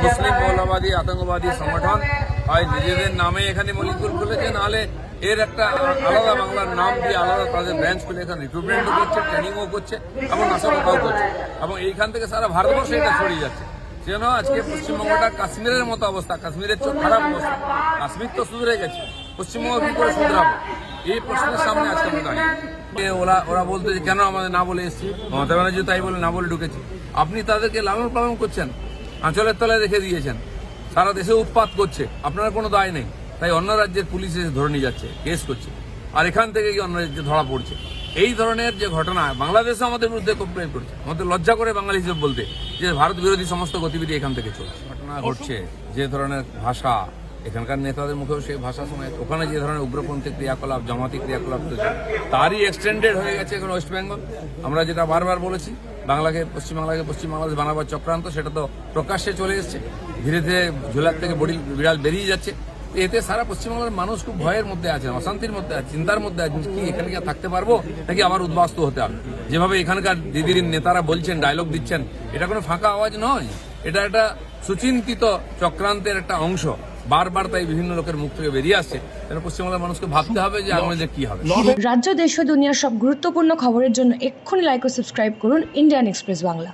মুসলিম মৌলবাদী আতঙ্কবাদী সংগঠন হয় নিজেদের নামে এখানে মলিকুল খুলেছে, নাহলে এর একটা আলাদা বাংলার নাম দিয়ে আলাদা তাদের ব্রাঞ্চ খুলে এখানে রিক্রুটমেন্টও করছে, ট্রেনিংও করছে এবং নাশকতাও করছে, এবং এইখান থেকে সারা ভারতবর্ষে এটা ছড়িয়ে যাচ্ছে। যেন আজকে পশ্চিমবঙ্গটা কাশ্মীরের মতো অবস্থা, কাশ্মীরের চেয়ে খারাপ অবস্থা। কাশ্মীর তো সুধরে গেছে, পশ্চিমবঙ্গ কি করে সুধরাবো, এই প্রশ্নের সামনে আজকে আমরা দাঁড়িয়ে। ওরা বলতে যে কেন আমাদের না বলে এসেছি, মমতা ব্যানার্জি তাই বলে না বলে ঢুকেছি। আপনি তাদেরকে লালন পালন করছেন, আঁচলের তলায় রেখে দিয়েছেন, সারা দেশে উৎপাত করছে, আপনারা কোনো দায় নেই। তাই অন্য রাজ্যের পুলিশ এসে ধরে নিয়ে যাচ্ছে, কেস করছে, আর এখান থেকে কি অন্য রাজ্যে ধরা পড়ছে। এই ধরনের যে ঘটনা বাংলাদেশে আমাদের বিরুদ্ধে কমপ্লেন করছে, আমাদের লজ্জা করে বাঙালি হিসেবে বলতে যে ভারত বিরোধী সমস্ত গতিবিধি এখান থেকে চলছে। ঘটনা ঘটছে, যে ধরনের ভাষা এখানকার নেতাদের মুখেও সেই ভাষা শোনা, ওখানে যে ধরনের উগ্রপন্থী ক্রিয়াকলাপ, জামাতি ক্রিয়াকলাপ চলছে, তারই এক্সটেন্ডেড হয়ে গেছে এখন ওয়েস্ট বেঙ্গল। আমরা যেটা বারবার বলেছি, পশ্চিমবাংলাকে পশ্চিমবাংলাদেশ বানাবার চক্রান্ত, সেটা তো প্রকাশ্যে চলে এসছে, ধীরে ধীরে ঝোলার থেকে বিড়াল বেরিয়ে যাচ্ছে। এতে সারা পশ্চিমবাংলার মানুষ খুব ভয়ের মধ্যে আছে, অশান্তির মধ্যে আছে, চিন্তার মধ্যে আছে, কি এখানে কি থাকতে পারবো নাকি আবার উদ্বাস্তু হতে হবে। যেভাবে এখানকার দিদির নেতারা বলছেন, ডায়লগ দিচ্ছেন, এটা কোনো ফাঁকা আওয়াজ নয়, এটা একটা সুচিন্তিত চক্রান্তের একটা অংশ। বারবার তাই বিভিন্ন লোকের মুখ থেকে বেরিয়ে আসছে। পশ্চিমবাংলার মানুষকে ভাবতে হবে যে আগামী দিনে কি হবে। রাজ্য, দেশ ও দুনিয়ার সব গুরুত্বপূর্ণ খবরের জন্য এক্ষুনি লাইক ও সাবস্ক্রাইব করুন ইন্ডিয়ান এক্সপ্রেস বাংলা।